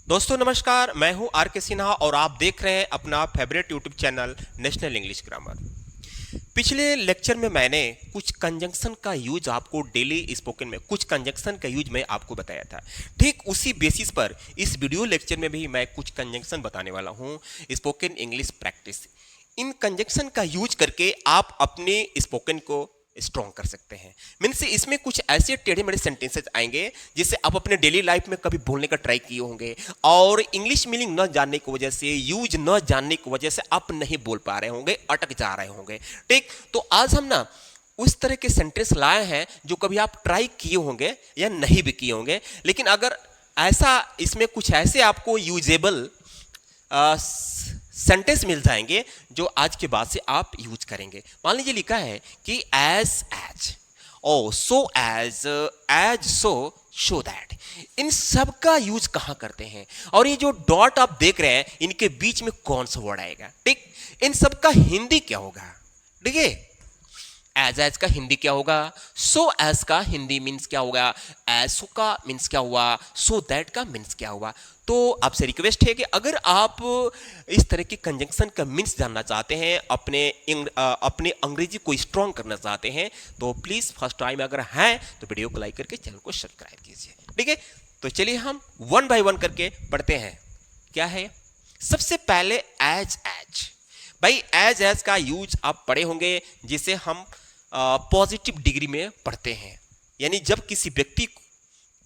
दोस्तों नमस्कार, मैं हूं आर के सिन्हा और आप देख रहे हैं अपना favourite YouTube channel national English grammar. पिछले लेक्चर में मैंने कुछ कंजंक्शन का यूज आपको डेली स्पोकन में कुछ कंजंक्शन का यूज मैं आपको बताया था। ठीक उसी बेसिस पर इस वीडियो लेक्चर में भी मैं कुछ कंजंक्शन बताने वाला हूं स्पोकन इंग्लिश प्रैक्टिस। इन कंजंक्शन का यूज करके आप अपने स्पोकन को स्ट्रॉन्ग कर सकते हैं। मीन्स इसमें कुछ ऐसे टेढ़े मेढ़े सेंटेंसेस आएंगे जिससे आप अपने डेली लाइफ में कभी बोलने का ट्राई किए होंगे और इंग्लिश मीनिंग न जानने की वजह से, यूज न जानने की वजह से आप नहीं बोल पा रहे होंगे, अटक जा रहे होंगे। ठीक, तो आज हम ना उस तरह के सेंटेंस लाए हैं जो कभी आप ट्राई किए होंगे या नहीं भी किए होंगे, लेकिन अगर ऐसा इसमें कुछ ऐसे आपको यूजेबल सेंटेंस मिल जाएंगे जो आज के बाद से आप यूज करेंगे। मान लीजिए लिखा है कि एज ओ so as so show that. इन सब का यूज कहां करते हैं और ये जो डॉट आप देख रहे हैं इनके बीच में कौन सा वर्ड आएगा? ठीक, इन सब का हिंदी क्या होगा? ठीक है, एज का हिंदी क्या होगा, सो एज का हिंदी मीन्स क्या होगा, एसो का मीन्स क्या हुआ, सो दैट का मीन्स क्या हुआ। तो आपसे रिक्वेस्ट है कि अगर आप इस तरह की कंजंक्शन का मीन्स जानना चाहते हैं, अपने अंग्रेजी को स्ट्रॉन्ग करना चाहते हैं, तो प्लीज फर्स्ट टाइम अगर हैं तो वीडियो को लाइक करके चैनल को सब्सक्राइब कीजिए। ठीक है, तो चलिए हम वन बाय वन करके पढ़ते हैं। क्या है सबसे पहले एज भाई एज का यूज आप पढ़े होंगे जिसे हम पॉजिटिव डिग्री में पढ़ते हैं। यानी जब किसी व्यक्ति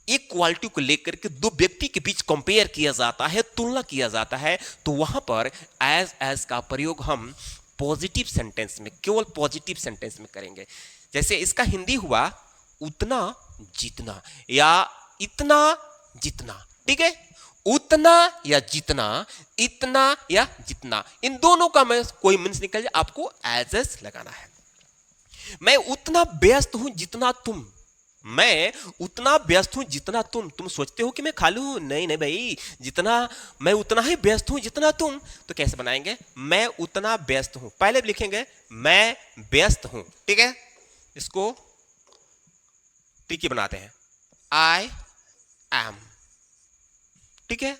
एक क्वालिटी को लेकर के दो व्यक्ति के बीच कंपेयर किया जाता है, तुलना किया जाता है, तो वहां पर एज का प्रयोग हम पॉजिटिव सेंटेंस में, केवल पॉजिटिव सेंटेंस में करेंगे। जैसे इसका हिंदी हुआ उतना जितना या इतना जितना। ठीक है, उतना या जितना, इतना या जितना, इन दोनों का मैं कोई मीन्स निकल जाए, आपको एज लगाना है। मैं उतना व्यस्त हूं जितना तुम, मैं उतना व्यस्त हूं जितना तुम सोचते हो कि मैं खाली हूं, नहीं नहीं भाई, जितना मैं उतना ही व्यस्त हूं जितना तुम। तो कैसे बनाएंगे, मैं उतना व्यस्त हूं, पहले लिखेंगे मैं व्यस्त हूं। ठीक है, इसको ट्रिकी बनाते हैं, आई एम। ठीक है,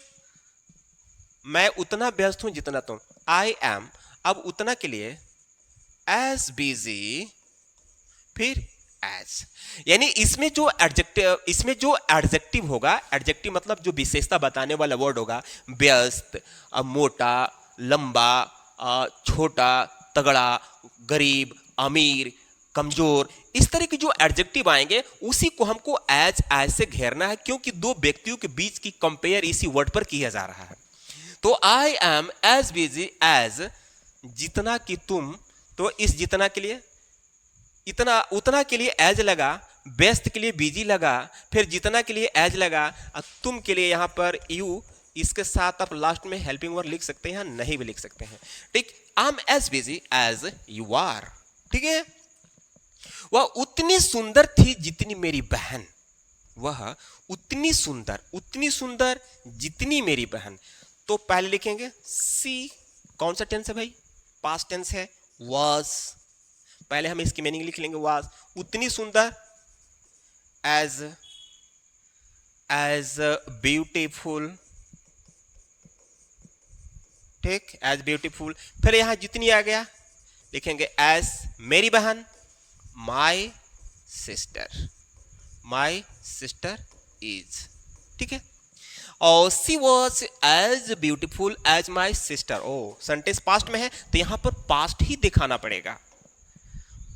मैं उतना व्यस्त हूं जितना तुम, आई एम। अब उतना के लिए एज बिजी, फिर एज। यानी इसमें जो एडजेक्टिव होगा, एडजेक्टिव मतलब जो विशेषता बताने वाला वर्ड होगा, व्यस्त, मोटा, लंबा, छोटा, तगड़ा, गरीब, अमीर, कमजोर, इस तरह के जो एडजेक्टिव आएंगे उसी को हमको एज से घेरना है, क्योंकि दो व्यक्तियों के बीच की कंपेयर इसी वर्ड पर किया जा रहा है। तो I am as busy as जितना कि तुम। तो इस जितना के लिए इतना, उतना के लिए एज लगा, व्यस्त के लिए बिजी लगा, फिर जितना के लिए एज लगा, और तुम के लिए यहां पर यू, इसके साथ आप लास्ट में हेल्पिंग वर्ड लिख सकते हैं, नहीं भी लिख सकते हैं। ठीक, I am as busy as you are. ठीक है, वह उतनी सुंदर थी जितनी मेरी बहन, वह उतनी सुंदर जितनी मेरी बहन। तो पहले लिखेंगे सी, कौन सा टेंस है भाई, पास्ट टेंस है, वाज। पहले हम इसकी मीनिंग लिख लेंगे, वाज, उतनी सुंदर, एज एज ब्यूटीफुल। ठीक, एज ब्यूटीफुल। फिर यहां जितनी आ गया, लिखेंगे एज मेरी बहन, माई सिस्टर इज। ठीक है, और she was as beautiful as my sister. ओ, सेंटेंस पास्ट में है तो यहां पर पास्ट ही दिखाना पड़ेगा,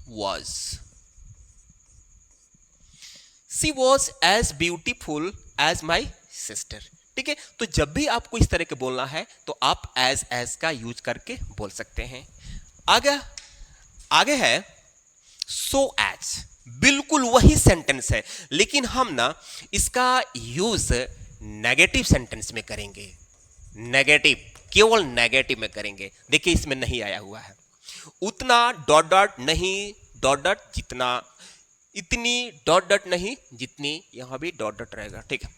was. She was as beautiful as my sister. ठीक है, तो जब भी आपको इस तरह के बोलना है तो आप एज का यूज करके बोल सकते हैं। आगे है सो एज, बिल्कुल वही सेंटेंस है, लेकिन हम ना इसका यूज नेगेटिव सेंटेंस में करेंगे। नेगेटिव, केवल नेगेटिव में करेंगे। देखिए इसमें नहीं आया हुआ है, उतना डॉट डॉट नहीं, डॉट डॉट जितना, इतनी डॉट डॉट नहीं, जितनी, यहां भी डॉट डॉट रहेगा। ठीक है,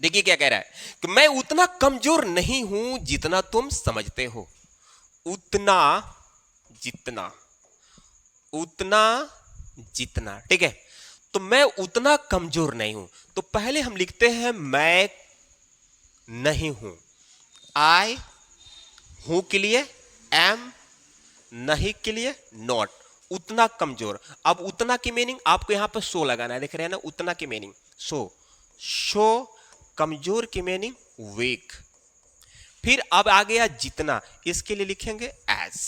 देखिए क्या कह रहा है कि मैं उतना कमजोर नहीं हूं जितना तुम समझते हो। उतना जितना, उतना जितना। ठीक है, तो मैं उतना कमजोर नहीं हूं, तो पहले हम लिखते हैं मैं नहीं हूं। आई हूं के लिए एम, नहीं के लिए नॉट। उतना कमजोर। अब उतना की मीनिंग आपको यहां पर सो लगाना है, देख रहे हैं ना, उतना की मीनिंग शो। कमजोर की मीनिंग वीक। फिर अब आ गया जितना, इसके लिए लिखेंगे as.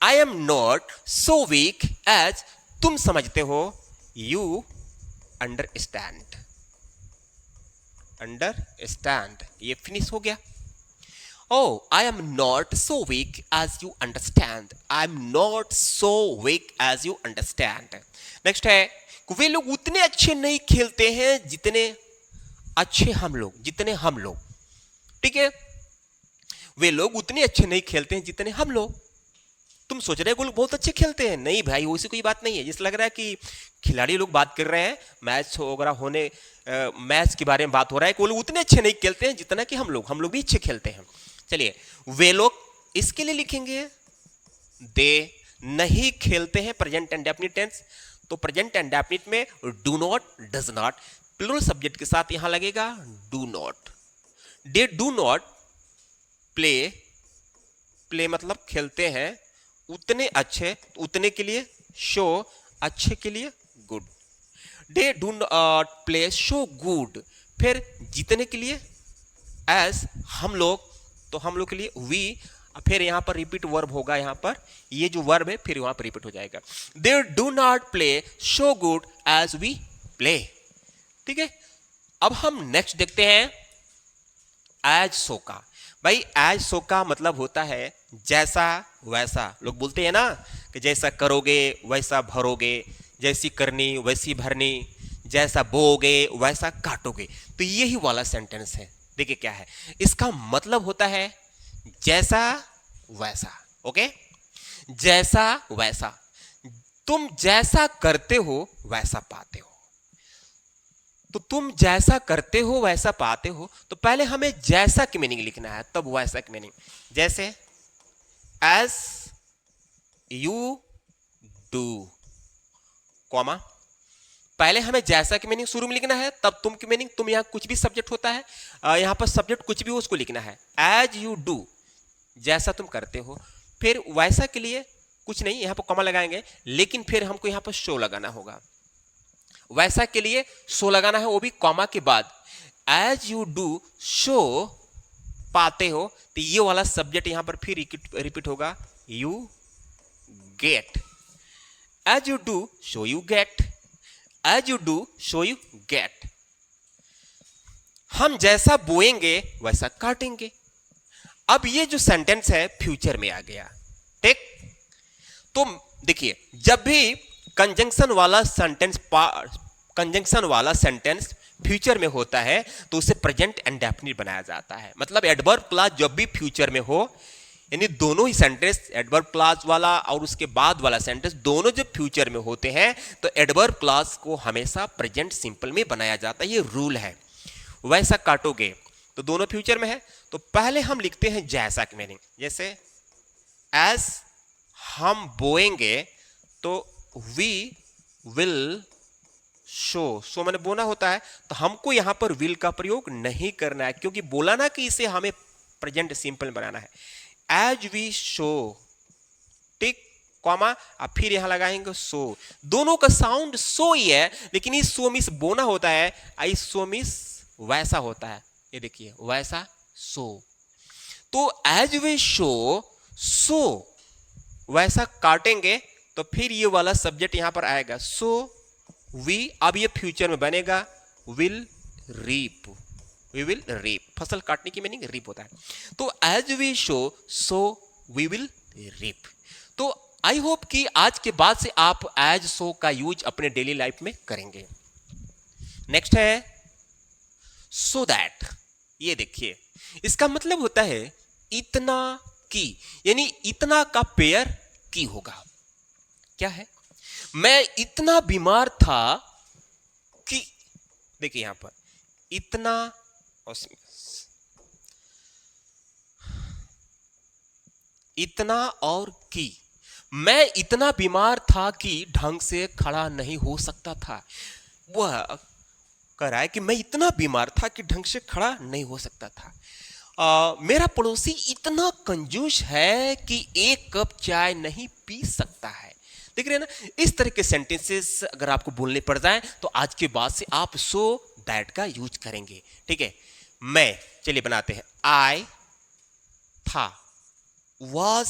I am not so weak as तुम समझते हो, यू अंडरस्टैंड। अंडरस्टैंड, ये फिनिश हो गया। Oh, I am not so weak as you understand. I am not so weak as you understand. Next है, वे लोग उतने अच्छे नहीं खेलते हैं जितने अच्छे हम लोग, जितने हम लोग। ठीक है, वे लोग उतने अच्छे नहीं खेलते हैं जितने हम लोग। तुम सोच रहे हो लोग बहुत अच्छे खेलते हैं, नहीं भाई, वैसी कोई बात नहीं है। जिस लग रहा है कि खिलाड़ी लोग बात कर रहे हैं, मैच वगैरह होने, मैच के बारे में बात हो रहा है कि वो लोग उतने अच्छे नहीं खेलते हैं जितना कि हम लोग भी अच्छे खेलते हैं। चलिए, वे लोग, इसके लिए लिखेंगे दे नहीं खेलते हैं, प्रेजेंट इंडेफिनिट टेंस। तो प्रेजेंट इंडेफिनिट में do not, does not, plural subject के साथ यहां लगेगा do not. They do not play, play मतलब खेलते हैं, उतने अच्छे, उतने के लिए शो, अच्छे के लिए good. They do not play so good, फिर जितने के लिए एज हम लोग, तो हम लोग के लिए वी, फिर यहां पर रिपीट वर्ब होगा, यहां पर ये जो वर्ब है फिर वहां पर रिपीट हो जाएगा। They do not play so good as we play. ठीक है, अब हम नेक्स्ट देखते हैं एज सो का। भाई एज सो का मतलब होता है जैसा वैसा। लोग बोलते हैं ना कि जैसा करोगे वैसा भरोगे, जैसी करनी वैसी भरनी, जैसा बोओगे वैसा काटोगे। तो यही वाला सेंटेंस है। देखिए क्या है, इसका मतलब होता है जैसा वैसा। ओके, जैसा वैसा, तुम जैसा करते हो वैसा पाते हो। तो तुम जैसा करते हो वैसा पाते हो, तो पहले हमें जैसा की मीनिंग लिखना है, तब वैसा की मीनिंग। जैसे एज यू डू, कॉमा, पहले हमें जैसा की मीनिंग शुरू में लिखना है, तब तुम की मीनिंग। तुम यहां कुछ भी सब्जेक्ट होता है, यहां पर सब्जेक्ट कुछ भी हो उसको लिखना है। एज यू डू, जैसा तुम करते हो। फिर वैसा के लिए कुछ नहीं, यहां पर कॉमा लगाएंगे, लेकिन फिर हमको यहां पर शो लगाना होगा। वैसा के लिए शो लगाना है, वो भी कॉमा के बाद। एज यू डू शो, पाते हो, तो ये वाला सब्जेक्ट यहां पर फिर रिपीट होगा, you get. As you do so you get, as you do so you get. हम जैसा बोएंगे वैसा काटेंगे। अब ये जो सेंटेंस है फ्यूचर में आ गया। ठीक, तो देखिए, जब भी कंजंक्शन वाला सेंटेंस फ्यूचर में होता है तो उसे प्रेजेंट इंडेफिनिट बनाया जाता है। मतलब एडवर्ब क्लॉज जब भी फ्यूचर में हो, यानी दोनों ही सेंटेंस, एडवर्ब क्लॉज वाला और उसके बाद वाला सेंटेंस, दोनों जब फ्यूचर में होते हैं तो एडवर्ब क्लॉज को हमेशा प्रेजेंट सिंपल में बनाया जाता है। ये रूल है। वैसा काटोगे तो दोनों फ्यूचर में है, तो पहले हम लिखते हैं जैसा की मीनिंग। जैसे एज हम बोएंगे तो वी विल शो, सो मैंने बोना होता है, तो हमको यहां पर विल का प्रयोग नहीं करना है, क्योंकि बोला ना कि इसे हमें प्रेजेंट सिंपल बनाना है। As we sow, tick, comma, अब फिर यहां लगाएंगे सो। दोनों का साउंड सो ही है, लेकिन इस सो मिस बोना होता है, इस सो मिस वैसा होता है। ये देखिए, वैसा सो। तो एज वी शो, सो, वैसा काटेंगे, तो फिर ये वाला सब्जेक्ट यहां पर आएगा, सो वी। अब ये फ्यूचर में बनेगा will reap, we will reap. फसल काटने की मीनिंग रीप होता है। तो as we sow, so we will reap. तो आई होप कि आज के बाद से आप एज सो का यूज अपने डेली लाइफ में करेंगे। नेक्स्ट है सो दैट। ये देखिए, इसका मतलब होता है इतना की, यानी इतना का पेयर की होगा। क्या है, मैं इतना बीमार था कि, देखिए यहां पर इतना, इतना और की, मैं इतना बीमार था कि ढंग से खड़ा नहीं हो सकता था। वह कह रहा है कि मैं इतना बीमार था कि ढंग से खड़ा नहीं हो सकता था। मेरा पड़ोसी इतना कंजूस है कि एक कप चाय नहीं पी सकता है। देख रहे हैं ना, इस तरह के सेंटेंसेस अगर आपको बोलने पड़ जाए तो आज के बाद से आप सो दैट का यूज करेंगे। ठीक है, मैं, चलिए बनाते हैं। आई था, वाज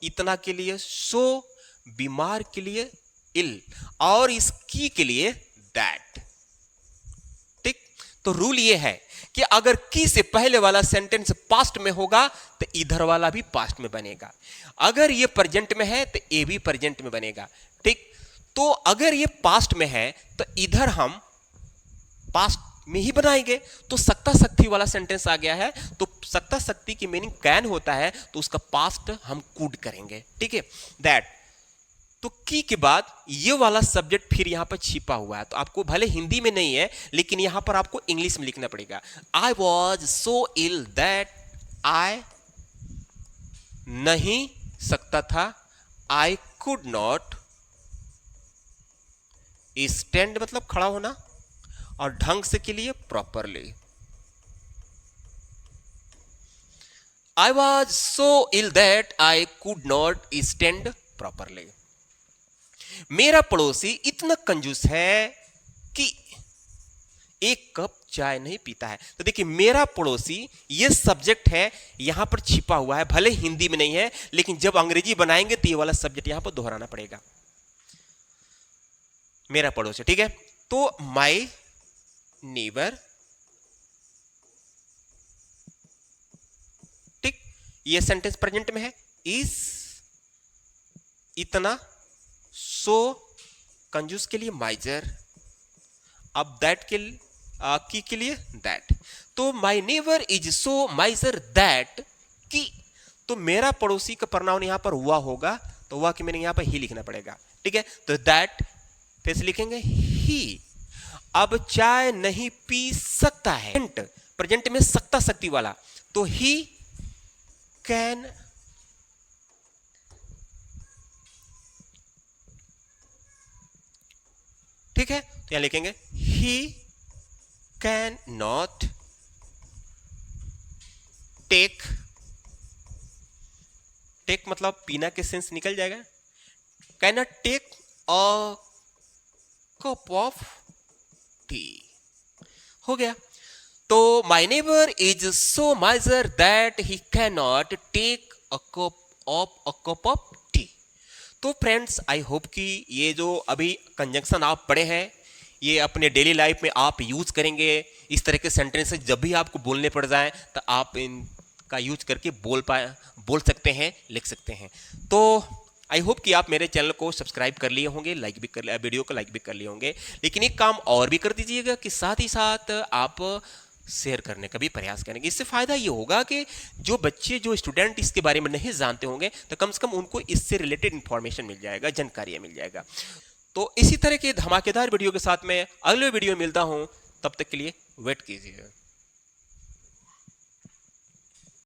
इतना के लिए, सो बीमार के लिए इल, और इसकी के लिए दैट। ठीक, तो रूल ये है कि अगर की से पहले वाला सेंटेंस पास्ट में होगा तो इधर वाला भी पास्ट में बनेगा। अगर ये प्रेजेंट में है तो ये भी प्रेजेंट में बनेगा। ठीक, तो अगर ये पास्ट में है तो इधर हम पास्ट में ही बनाएंगे। तो सक्ता शक्ति वाला सेंटेंस आ गया है, तो सक्ता शक्ति की मीनिंग कैन होता है, तो उसका पास्ट हम कुड करेंगे। ठीक है, दैट। तो की के बाद ये वाला सब्जेक्ट फिर यहां पर छिपा हुआ है, तो आपको भले हिंदी में नहीं है लेकिन यहां पर आपको इंग्लिश में लिखना पड़ेगा। आई वॉज सो इल दैट, आई नहीं सकता था, आई कुड नॉट स्टैंड मतलब खड़ा होना, और ढंग से के लिए properly. I was so ill that I could not stand properly. मेरा पड़ोसी इतना कंजूस है कि एक कप चाय नहीं पीता है। तो देखिए, मेरा पड़ोसी ये सब्जेक्ट है, यहां पर छिपा हुआ है, भले हिंदी में नहीं है लेकिन जब अंग्रेजी बनाएंगे तो ये वाला सब्जेक्ट यहां पर दोहराना पड़ेगा। मेरा पड़ोसी, ठीक है। तो माई नेबर, ठीक, ये सेंटेंस प्रेजेंट में है। इज इतना, सो कंजूस के लिए माइजर, अब दैट के लिए दैट। तो my neighbour is so miser that की, तो मेरा पड़ोसी का प्रोनाउन यहां पर हुआ होगा, तो हुआ की मीनिंग यहां पर ही लिखना पड़ेगा। ठीक है, तो दैट फिर से लिखेंगे ही। अब चाय नहीं पी सकता है, प्रेजेंट में सकता शक्ति वाला, तो ही कैन, ठीक है, तो यहां लिखेंगे he can not take, take मतलब पीना के सेंस निकल जाएगा, can not take a cup of tea, हो गया। तो my neighbour is so miser that he can not take a cup of tea. तो फ्रेंड्स, आई होप कि ये जो अभी कंजंक्शन आप पढ़े हैं ये अपने डेली लाइफ में आप यूज करेंगे। इस तरह के सेंटेंसेस जब भी आपको बोलने पड़ जाए तो आप इनका यूज करके बोल सकते हैं, लिख सकते हैं। तो आई होप कि आप मेरे चैनल को सब्सक्राइब कर लिए होंगे, लाइक भी कर, वीडियो को लाइक भी कर लिए होंगे, लेकिन एक काम और भी कर दीजिएगा कि साथ ही साथ आप शेयर करने का भी प्रयास करेंगे। इससे फायदा ये होगा कि जो बच्चे, जो स्टूडेंट इसके बारे में नहीं जानते होंगे तो कम से कम उनको इससे रिलेटेड इंफॉर्मेशन मिल जाएगा, जानकारी मिल जाएगा। तो इसी तरह के धमाकेदार वीडियो के साथ मैं अगले वीडियो में मिलता हूं, तब तक के लिए वेट कीजिए।